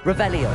Revelio.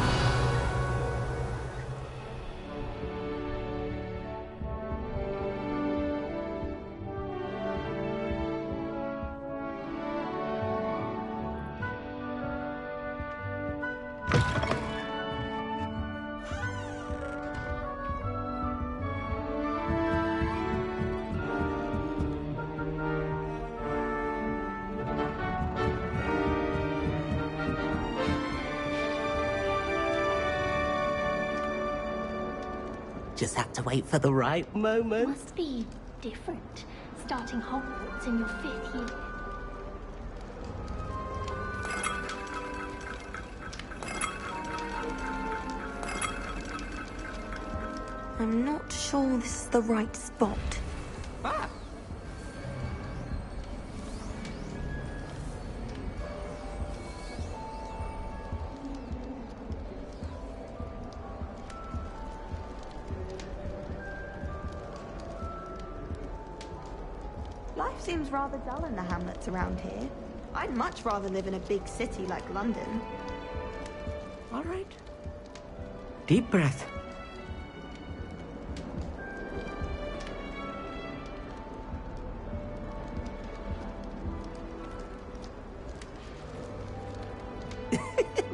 Just have to wait for the right moment. Must be different, starting Hogwarts in your 5th year. I'm not sure this is the right spot. Ah. Life seems rather dull in the hamlets around here. I'd much rather live in a big city like London. All right. Deep breath.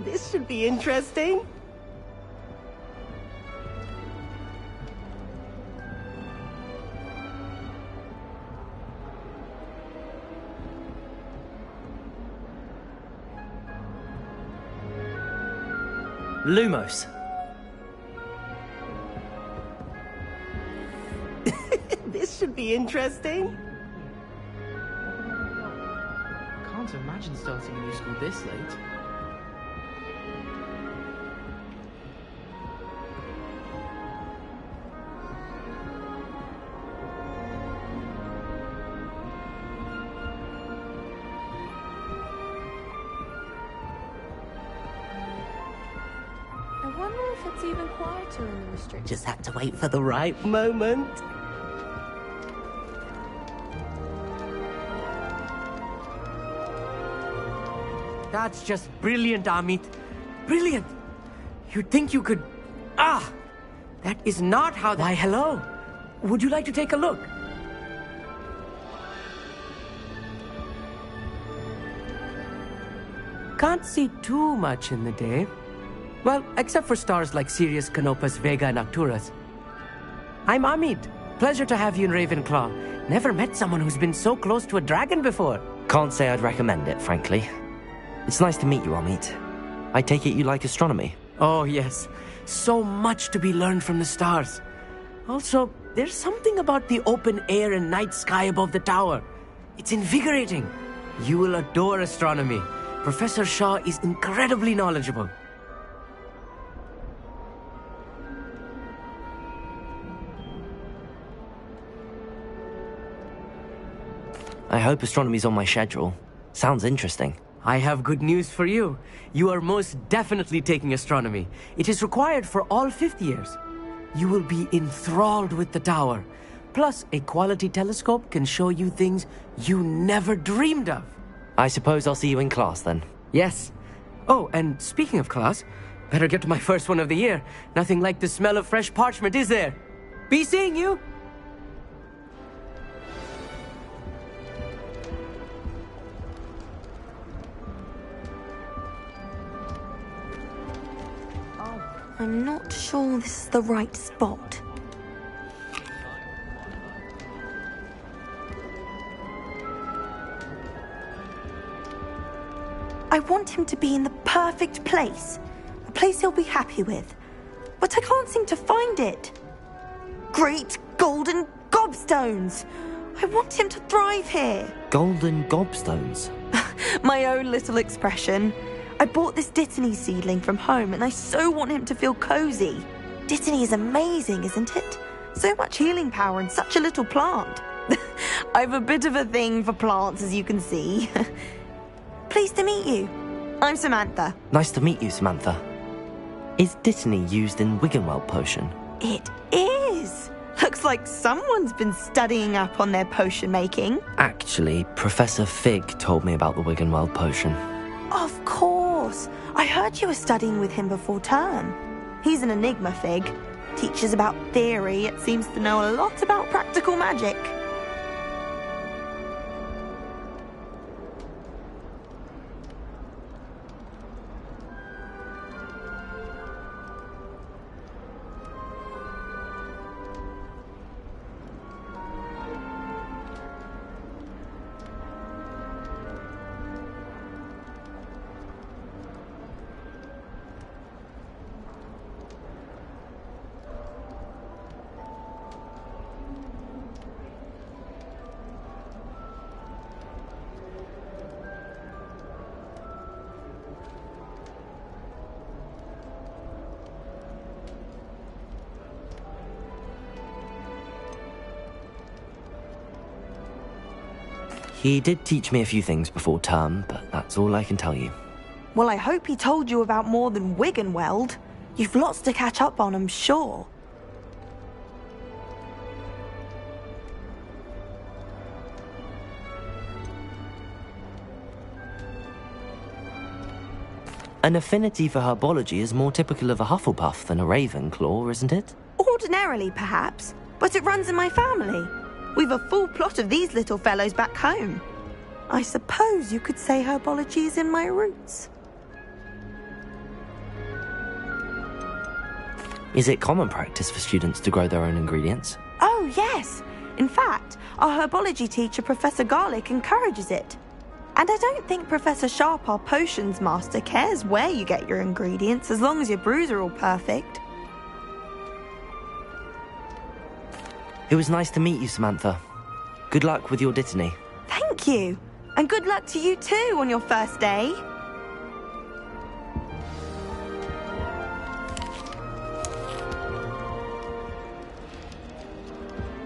This should be interesting. Lumos. This should be interesting. Can't imagine starting a new school this late. I wonder if it's even quieter in the restricted. Just have to wait for the right moment. That's just brilliant, Amit. Brilliant. You'd think you could... Ah! That is not how... Why, hello. Would you like to take a look? Can't see too much in the day. Well, except for stars like Sirius, Canopus, Vega, and Arcturus. I'm Amit. Pleasure to have you in Ravenclaw. Never met someone who's been so close to a dragon before. Can't say I'd recommend it, frankly. It's nice to meet you, Amit. I take it you like astronomy? Oh, yes. So much to be learned from the stars. Also, there's something about the open air and night sky above the tower. It's invigorating. You will adore astronomy. Professor Shaw is incredibly knowledgeable. I hope astronomy's on my schedule. Sounds interesting. I have good news for you. You are most definitely taking astronomy. It is required for all 5th years. You will be enthralled with the tower. Plus, a quality telescope can show you things you never dreamed of. I suppose I'll see you in class then. Yes. Oh, and speaking of class, better get to my first one of the year. Nothing like the smell of fresh parchment, is there? Be seeing you! I'm not sure this is the right spot. I want him to be in the perfect place. A place he'll be happy with. But I can't seem to find it. Great golden gobstones! I want him to thrive here. Golden gobstones? My own little expression. I bought this Dittany seedling from home and I so want him to feel cozy. Dittany is amazing, isn't it? So much healing power in such a little plant. I have a bit of a thing for plants, as you can see. Pleased to meet you. I'm Samantha. Nice to meet you, Samantha. Is Dittany used in Wiggenweld potion? It is. Looks like someone's been studying up on their potion making. Actually, Professor Fig told me about the Wiggenweld potion. Of course. I I heard you were studying with him before term. He's an enigma fig. Teaches about theory, yet seems to know a lot about practical magic. He did teach me a few things before term, but that's all I can tell you. Well, I hope he told you about more than Wiggenweld. You've lots to catch up on, I'm sure. An affinity for herbology is more typical of a Hufflepuff than a Ravenclaw, isn't it? Ordinarily, perhaps, but it runs in my family. We've a full plot of these little fellows back home. I suppose you could say herbology is in my roots. Is it common practice for students to grow their own ingredients? Oh, yes. In fact, our herbology teacher, Professor Garlick, encourages it. And I don't think Professor Sharp, our potions master, cares where you get your ingredients as long as your brews are all perfect. It was nice to meet you, Samantha. Good luck with your dittany. Thank you. And good luck to you too on your first day.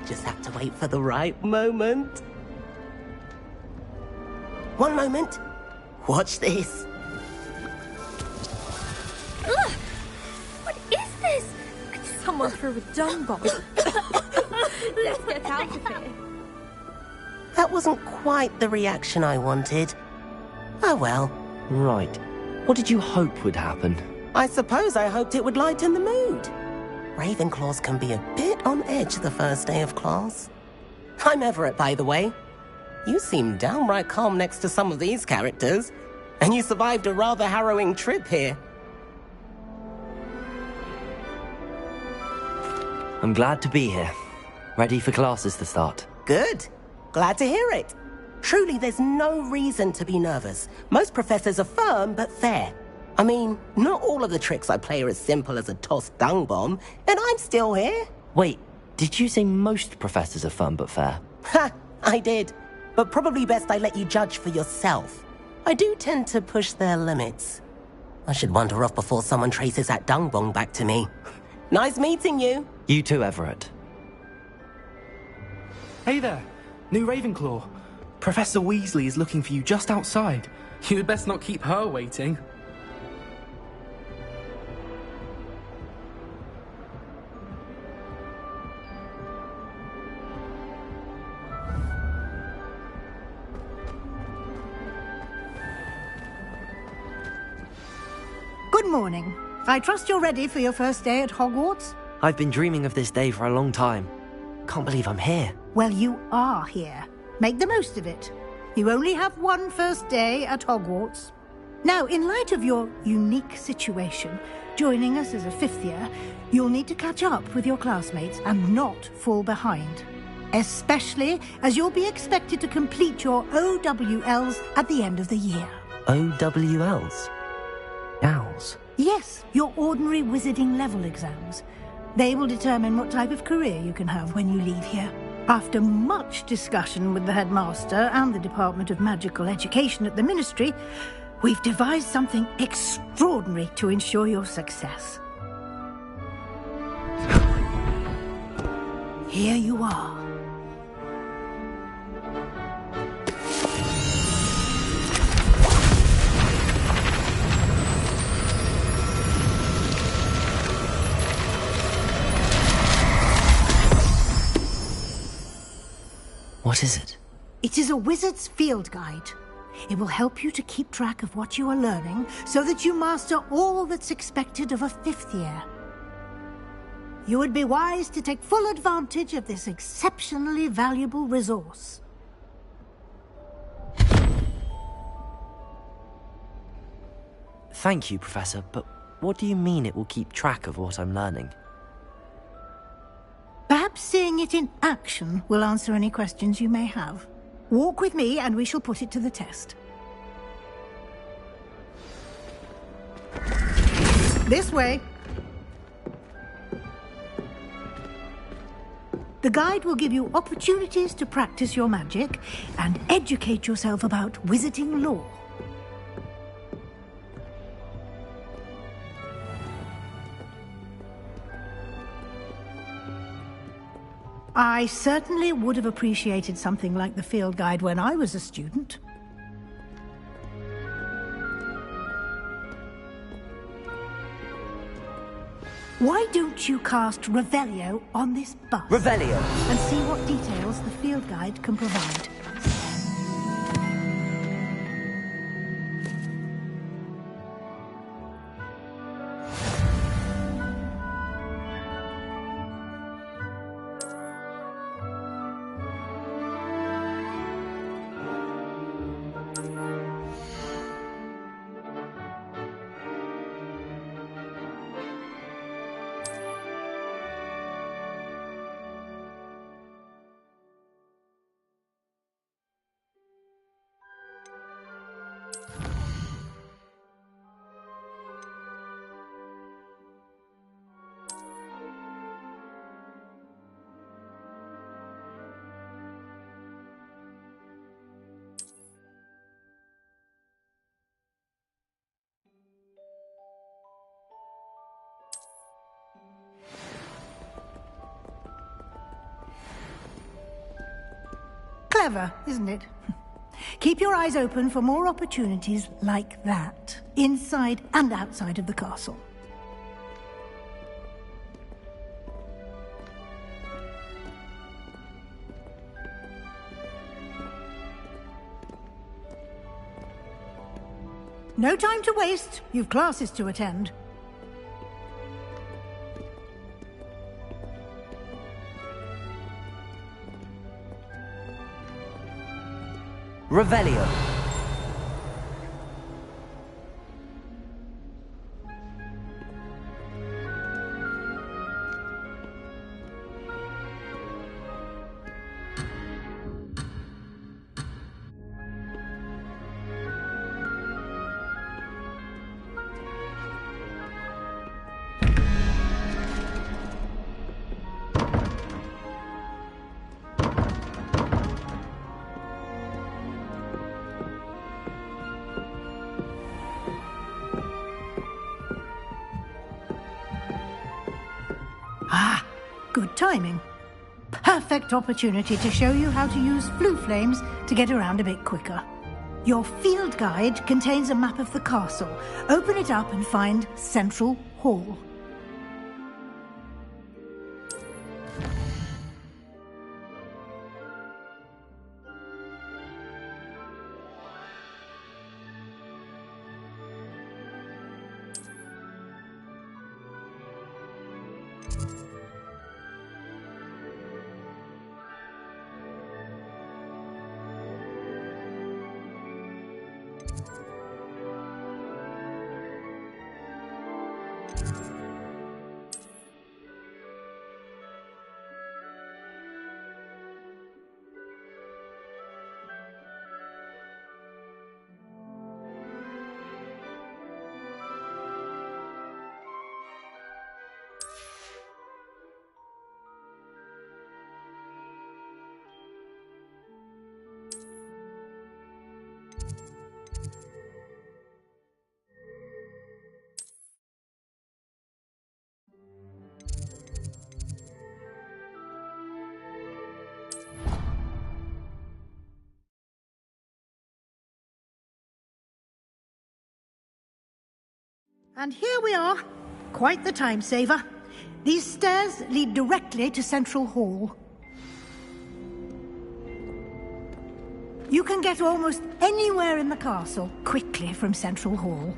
Just have to wait for the right moment. One moment. Watch this. Ugh! What is this? Someone threw a dung bomb. Let's get out of here. That wasn't quite the reaction I wanted. Oh well. Right. What did you hope would happen? I suppose I hoped it would lighten the mood. Ravenclaws can be a bit on edge the first day of class. I'm Everett, by the way. You seem downright calm next to some of these characters, and you survived a rather harrowing trip here. I'm glad to be here. Ready for classes to start. Good. Glad to hear it. Truly, there's no reason to be nervous. Most professors are firm but fair. I mean, not all of the tricks I play are as simple as a tossed dung bomb, and I'm still here. Wait, did you say most professors are firm but fair? Ha! I did. But probably best I let you judge for yourself. I do tend to push their limits. I should wander off before someone traces that dung bomb back to me. Nice meeting you. You too, Everett. Hey there, new Ravenclaw. Professor Weasley is looking for you just outside. You'd best not keep her waiting. Good morning. I trust you're ready for your first day at Hogwarts? I've been dreaming of this day for a long time. Can't believe I'm here. Well, you are here. Make the most of it. You only have one first day at Hogwarts. Now, in light of your unique situation, joining us as a fifth year, you'll need to catch up with your classmates and not fall behind. Especially as you'll be expected to complete your OWLs at the end of the year. OWLs? Owls? Yes, your ordinary wizarding level exams. They will determine what type of career you can have when you leave here. After much discussion with the headmaster and the Department of Magical Education at the Ministry, we've devised something extraordinary to ensure your success. Here you are. What is it? It is a wizard's field guide. It will help you to keep track of what you are learning so that you master all that's expected of a 5th year. You would be wise to take full advantage of this exceptionally valuable resource. Thank you, Professor, but what do you mean it will keep track of what I'm learning? Perhaps seeing it in action will answer any questions you may have. Walk with me and we shall put it to the test. This way. The guide will give you opportunities to practice your magic and educate yourself about wizarding lore. I certainly would have appreciated something like the field guide when I was a student. Why don't you cast Revelio on this bus? Revelio! And see what details the field guide can provide. Clever, isn't it? Keep your eyes open for more opportunities like that, inside and outside of the castle. No time to waste. You've classes to attend. Revelio! Ah, good timing. Perfect opportunity to show you how to use flue flames to get around a bit quicker. Your field guide contains a map of the castle. Open it up and find Central Hall. And here we are. Quite the time saver. These stairs lead directly to Central Hall. You can get almost anywhere in the castle quickly from Central Hall.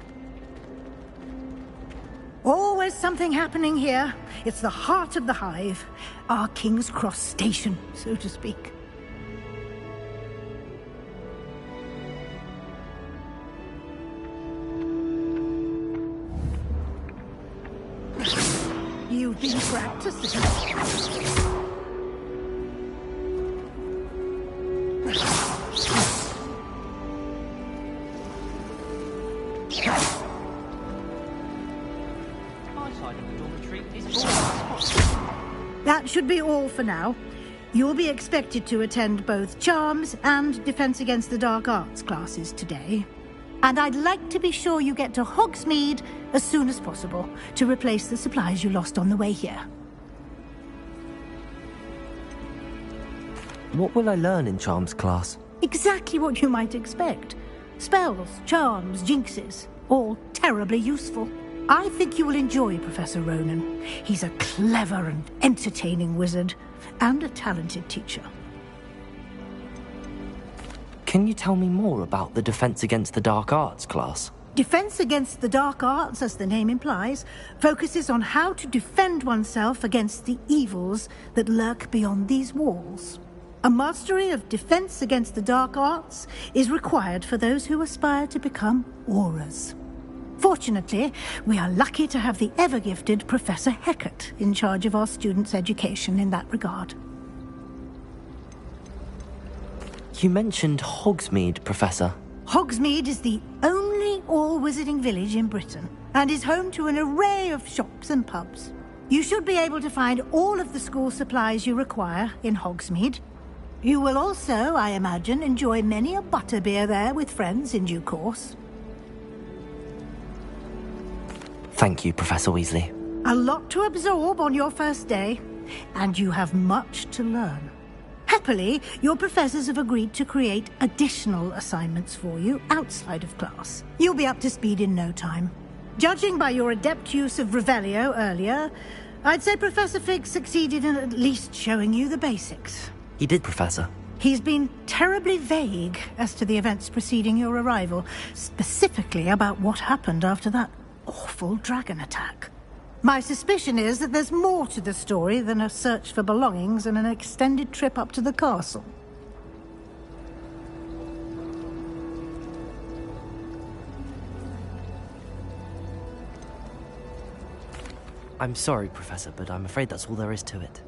Always something happening here. It's the heart of the hive. Our King's Cross station, so to speak. You've been practicing. That should be all for now. You'll be expected to attend both Charms and Defense Against the Dark Arts classes today. And I'd like to be sure you get to Hogsmeade as soon as possible to replace the supplies you lost on the way here. What will I learn in Charms class? Exactly what you might expect. Spells, charms, jinxes, all terribly useful. I think you will enjoy Professor Ronan. He's a clever and entertaining wizard, and a talented teacher. Can you tell me more about the Defense Against the Dark Arts class? Defense Against the Dark Arts, as the name implies, focuses on how to defend oneself against the evils that lurk beyond these walls. A mastery of Defense Against the Dark Arts is required for those who aspire to become auras. Fortunately, we are lucky to have the ever-gifted Professor Hecat in charge of our students' education in that regard. You mentioned Hogsmeade, Professor. Hogsmeade is the only all-wizarding village in Britain and is home to an array of shops and pubs. You should be able to find all of the school supplies you require in Hogsmeade. You will also, I imagine, enjoy many a butterbeer there with friends in due course. Thank you, Professor Weasley. A lot to absorb on your first day, and you have much to learn. Happily, your professors have agreed to create additional assignments for you outside of class. You'll be up to speed in no time. Judging by your adept use of Revelio earlier, I'd say Professor Fig succeeded in at least showing you the basics. He did, Professor. He's been terribly vague as to the events preceding your arrival, specifically about what happened after that awful dragon attack. My suspicion is that there's more to the story than a search for belongings and an extended trip up to the castle. I'm sorry, Professor, but I'm afraid that's all there is to it.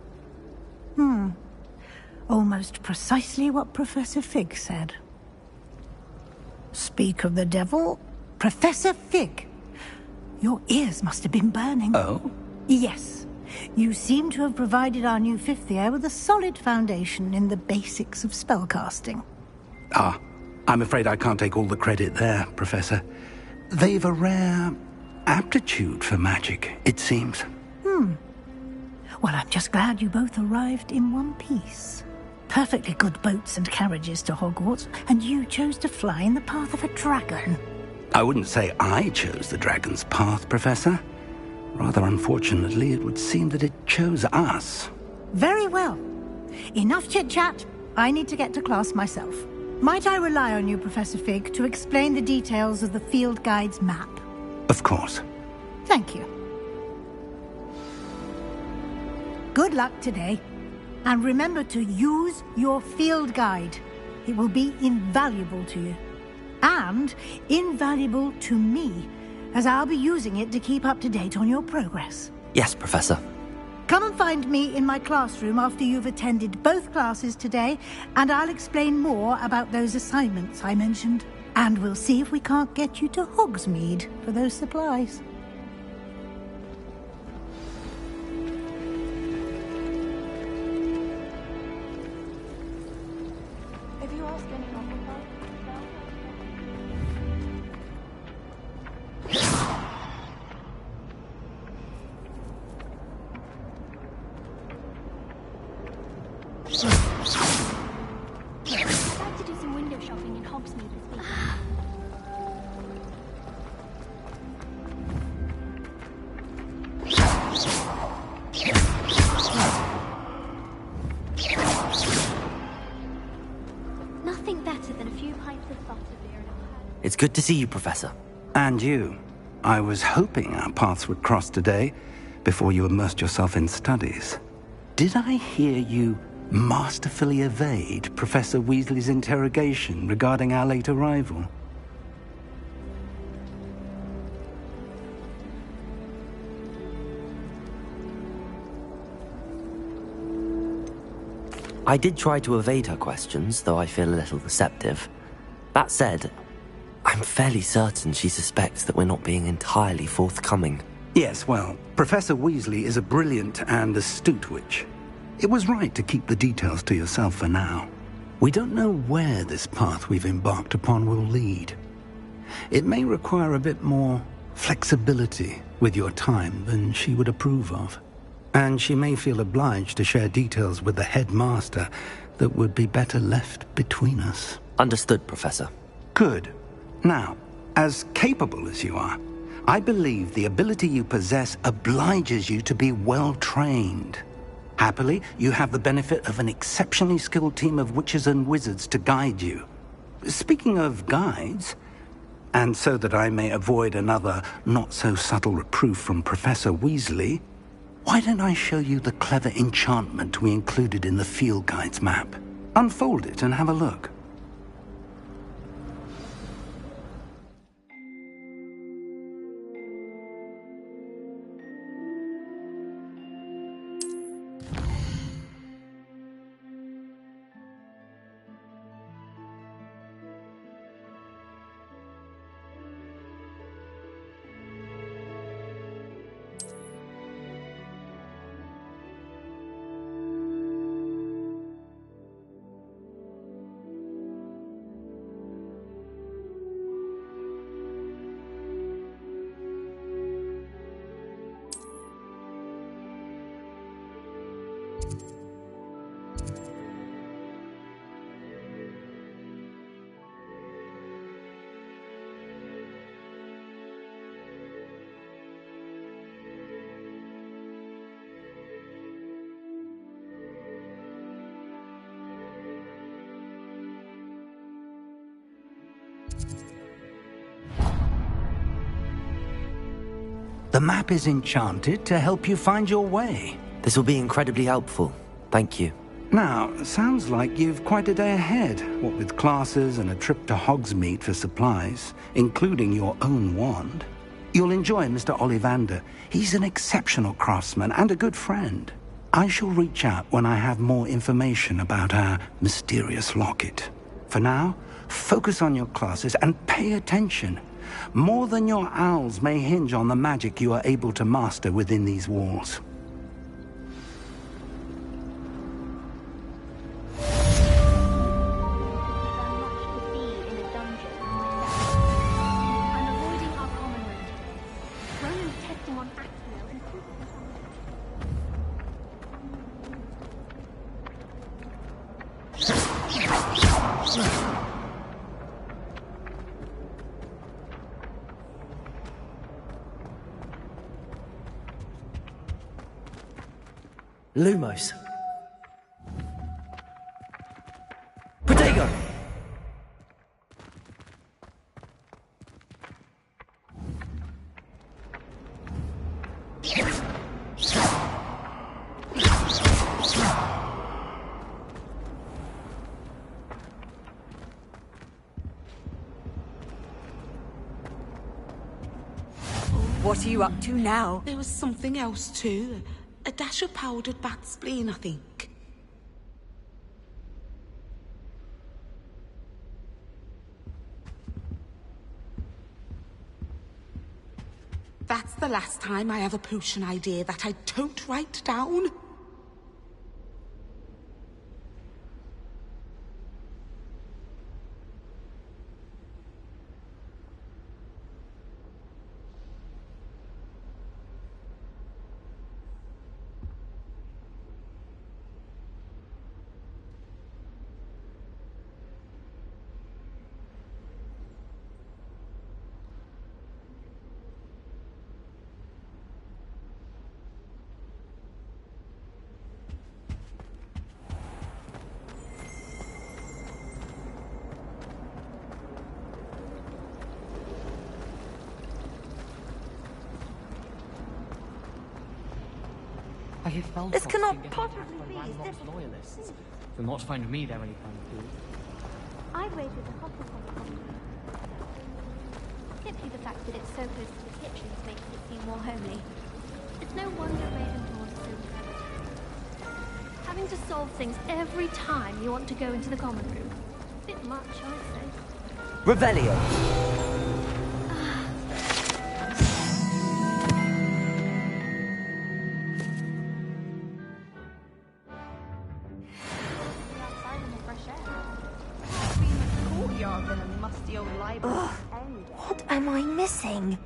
Almost precisely what Professor Fig said. Speak of the devil, Professor Fig. Your ears must have been burning. Oh? Yes. You seem to have provided our new fifth year with a solid foundation in the basics of spellcasting. Ah, I'm afraid I can't take all the credit there, Professor. They've a rare aptitude for magic, it seems. Well, I'm just glad you both arrived in one piece. Perfectly good boats and carriages to Hogwarts, and you chose to fly in the path of a dragon. I wouldn't say I chose the dragon's path, Professor. Rather unfortunately, it would seem that it chose us. Very well. Enough chit-chat. I need to get to class myself. Might I rely on you, Professor Fig, to explain the details of the field guide's map? Of course. Thank you. Good luck today. And remember to use your field guide. It will be invaluable to you. And invaluable to me, as I'll be using it to keep up to date on your progress. Yes, Professor. Come and find me in my classroom after you've attended both classes today, and I'll explain more about those assignments I mentioned. And we'll see if we can't get you to Hogsmeade for those supplies. If you ask anyone I'd like to do some window shopping in Hogsmeade this week. Nothing better It's good to see you, Professor. And you. I was hoping our paths would cross today, before you immersed yourself in studies. Did I hear you masterfully evade Professor Weasley's interrogation regarding our late arrival? I did try to evade her questions, though I feel a little receptive. That said, I'm fairly certain she suspects that we're not being entirely forthcoming. Yes, well, Professor Weasley is a brilliant and astute witch. It was right to keep the details to yourself for now. We don't know where this path we've embarked upon will lead. It may require a bit more flexibility with your time than she would approve of. And she may feel obliged to share details with the headmaster that would be better left between us. Understood, Professor. Good. Now, as capable as you are, I believe the ability you possess obliges you to be well-trained. Happily, you have the benefit of an exceptionally skilled team of witches and wizards to guide you. Speaking of guides, and so that I may avoid another not-so-subtle reproof from Professor Weasley, why don't I show you the clever enchantment we included in the field guide's map? Unfold it and have a look. The map is enchanted to help you find your way. This will be incredibly helpful. Thank you. Now, sounds like you've quite a day ahead, what with classes and a trip to Hogsmeade for supplies, including your own wand. You'll enjoy Mr. Ollivander. He's an exceptional craftsman and a good friend. I shall reach out when I have more information about our mysterious locket. For now, focus on your classes and pay attention. More than your owls may hinge on the magic you are able to master within these walls. Lumos. Protego! What are you up to now? There was something else too. A dash of powdered bat spleen, I think. That's the last time I have a potion idea that I don't write down. hear Feltops This cannot being possibly attacked be. by Ragnarok's loyalists. You'll not find me there anytime soon. I'd rated the Hufflepuff common. Simply the fact that it's so close to the kitchens makes it seem more homely. It's no wonder Ravenclaws are so clever. Having to solve things every time you want to go into the common room. Bit much, I'd say. Revelio. Ugh, what am I missing?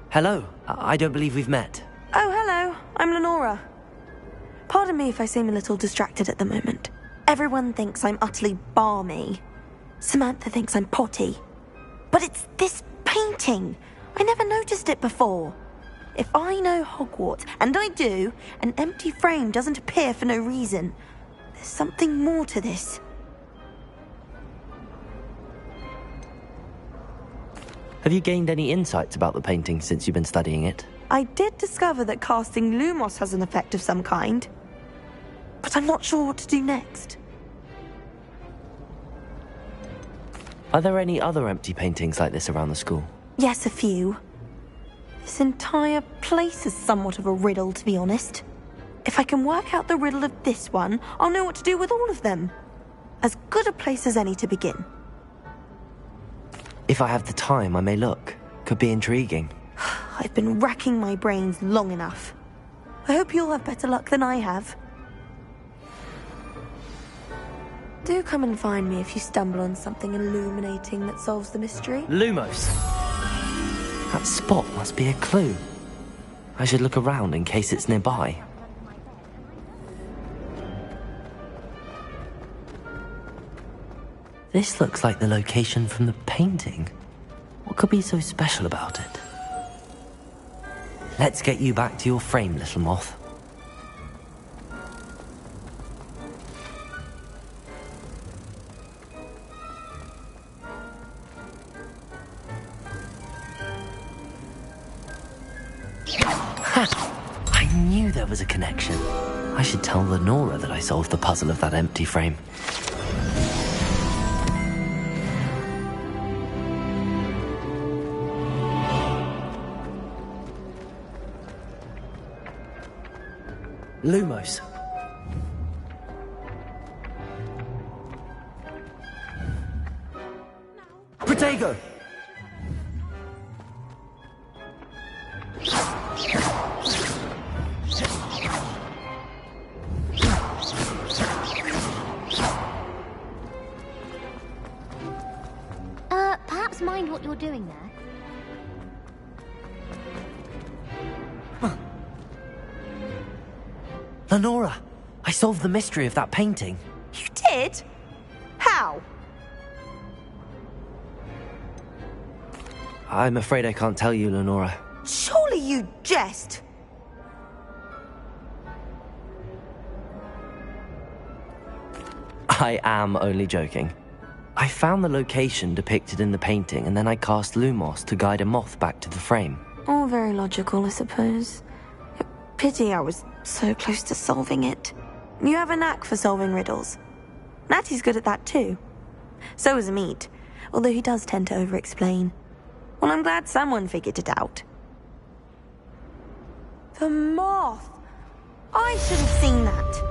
Hello. I don't believe we've met. Oh, hello. I'm Lenora. Pardon me if I seem a little distracted at the moment. Everyone thinks I'm utterly balmy. Samantha thinks I'm potty. But it's this painting. I never noticed it before. If I know Hogwarts, and I do, an empty frame doesn't appear for no reason. There's something more to this. Have you gained any insights about the painting since you've been studying it? I did discover that casting Lumos has an effect of some kind. But I'm not sure what to do next. Are there any other empty paintings like this around the school? Yes, a few. This entire place is somewhat of a riddle, to be honest. If I can work out the riddle of this one, I'll know what to do with all of them. As good a place as any to begin. If I have the time, I may look. Could be intriguing. I've been racking my brains long enough. I hope you'll have better luck than I have. Do come and find me if you stumble on something illuminating that solves the mystery. Lumos. That spot must be a clue. I should look around in case it's nearby. This looks like the location from the painting. What could be so special about it? Let's get you back to your frame, little moth. Ha! I knew there was a connection. I should tell Lenora that I solved the puzzle of that empty frame. Lumos. Protego! Perhaps mind what you're doing there. Lenora, I solved the mystery of that painting. You did? How? I'm afraid I can't tell you, Lenora. Surely you jest. I am only joking. I found the location depicted in the painting, and then I cast Lumos to guide a moth back to the frame. All very logical, I suppose. Pity I was so close to solving it. You have a knack for solving riddles. Natty's good at that too. So is Amit, although he does tend to over-explain. Well, I'm glad someone figured it out. The moth! I should have seen that.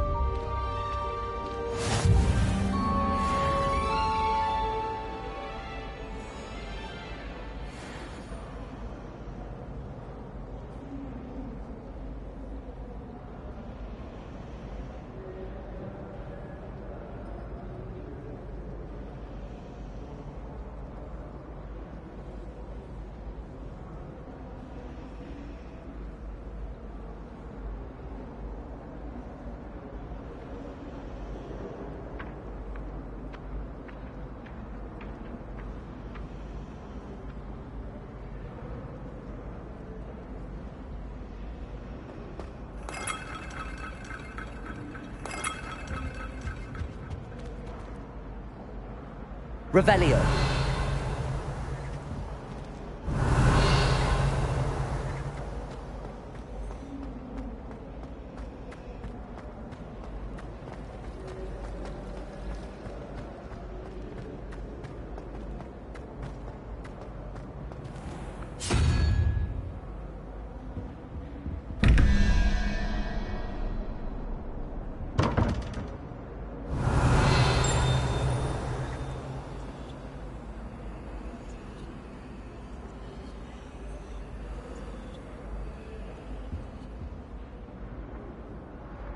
Revelio.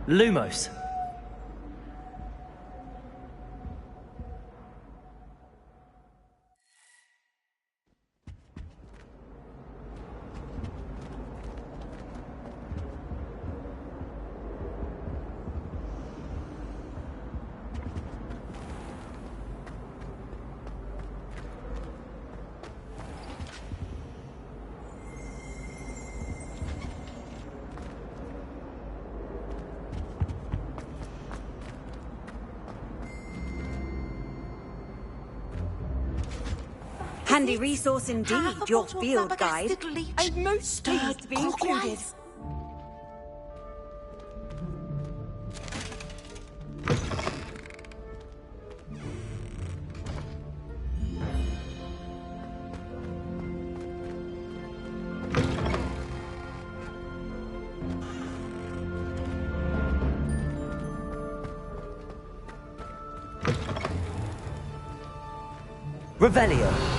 Lumos. Handy resource indeed, Half a your bottle of field guide. flabbergasted leech. I'm most Stirred pleased to be included. clockwise. Revelio.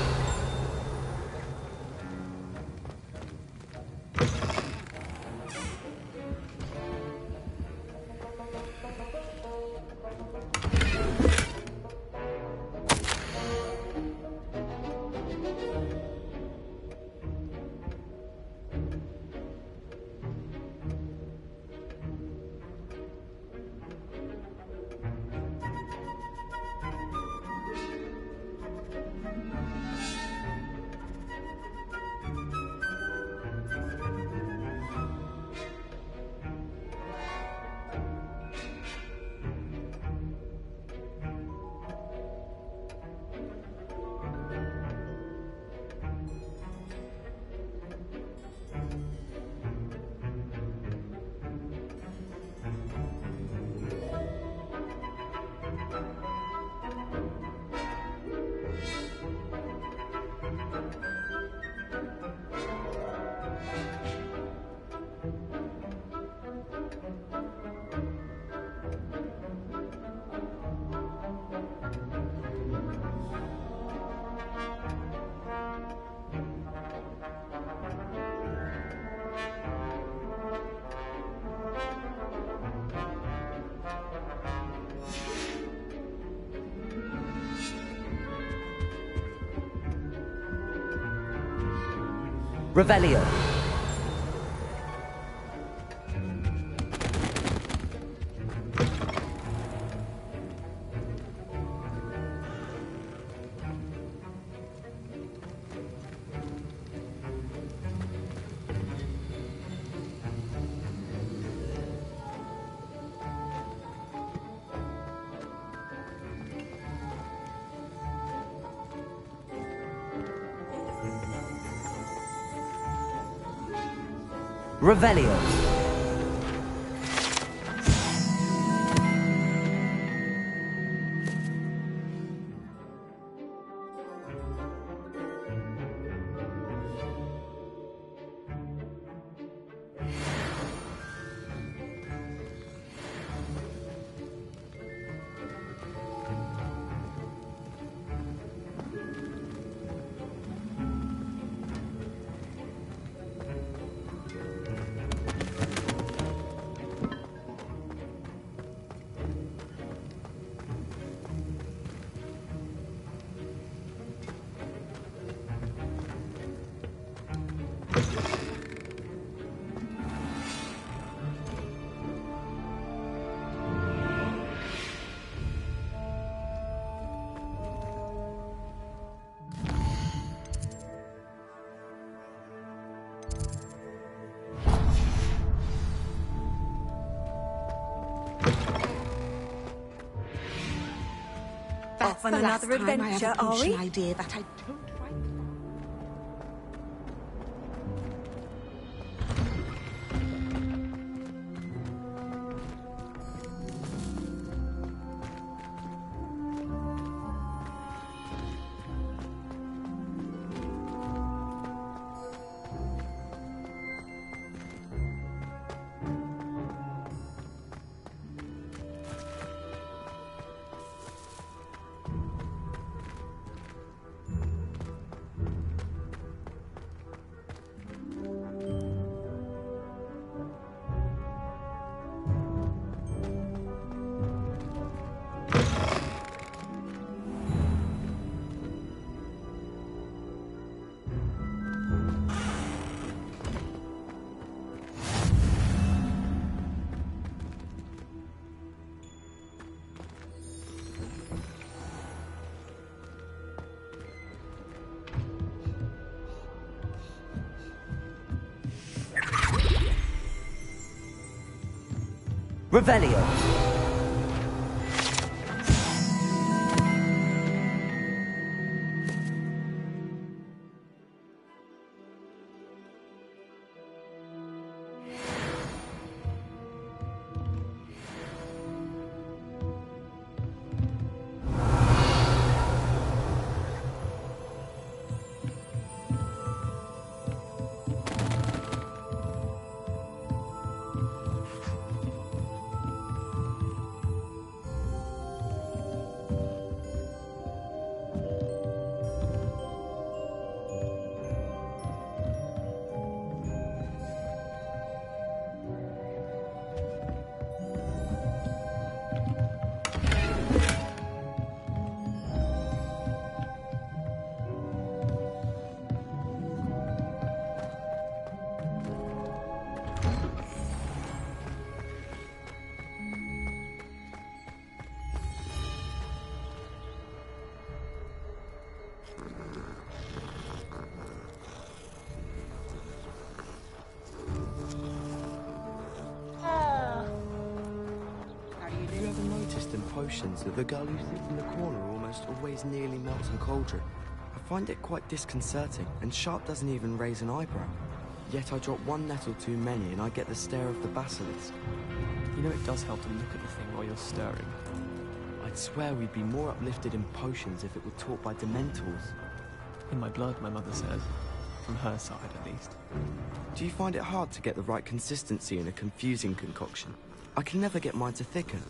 Revelio. Revelio. Off on The another last time I have adventure, a are potion we? idea that I don't write. Revelio. Potions that the girl who sits in the corner almost always nearly melts in cauldron. I find it quite disconcerting, and Sharp doesn't even raise an eyebrow. Yet I drop one nettle too many and I get the stare of the basilisk. You know it does help to look at the thing while you're stirring. I'd swear we'd be more uplifted in potions if it were taught by Dementors. In my blood, my mother says. From her side, at least. Do you find it hard to get the right consistency in a confusing concoction? I can never get mine to thicken.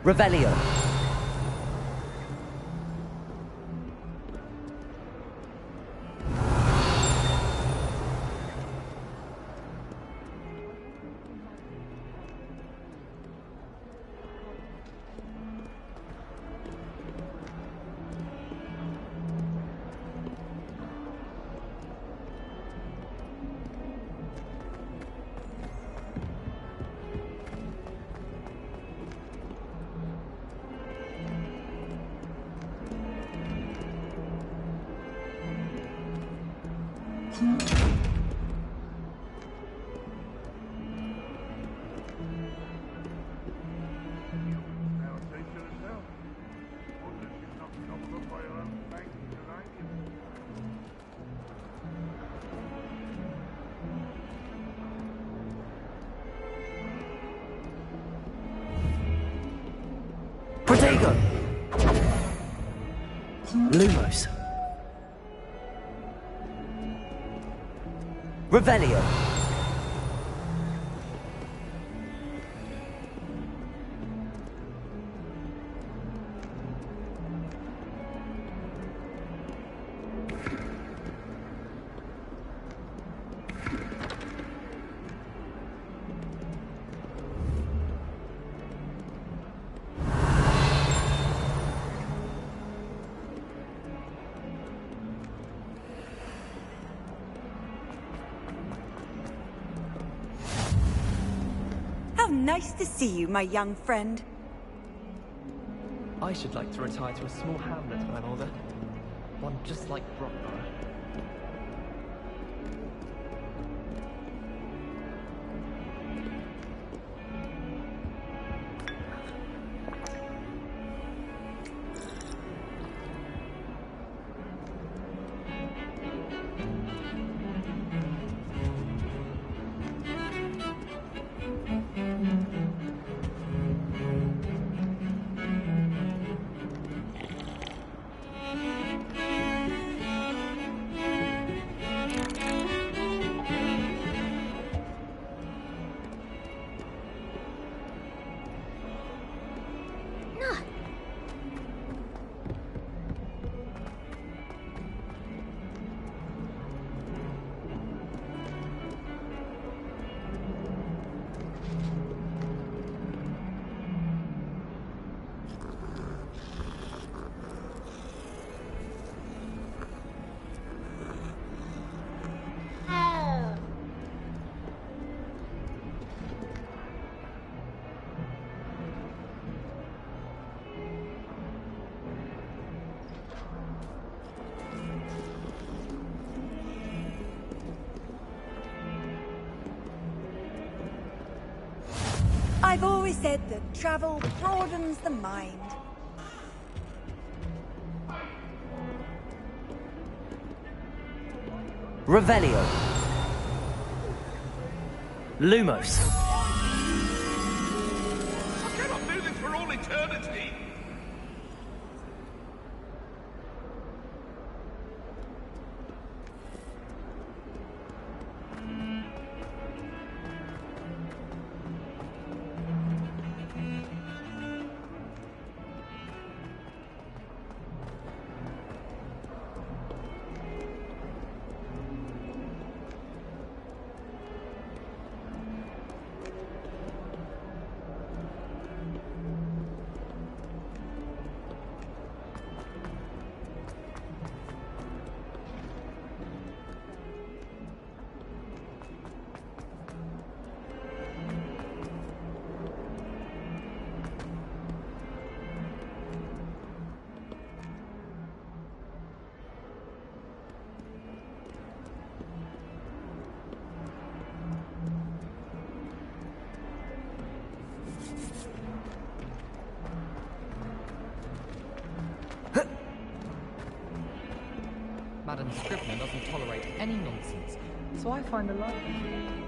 Revelio. Protego! Lumos. Revelio. How nice to see you, my young friend. I should like to retire to a small hamlet when I'm older. One just like Brockborough. I've always said that travel broadens the mind. Revelio. Lumos. I cannot do this for all eternity! Madam Scrivener doesn't tolerate any nonsense, so I find the light.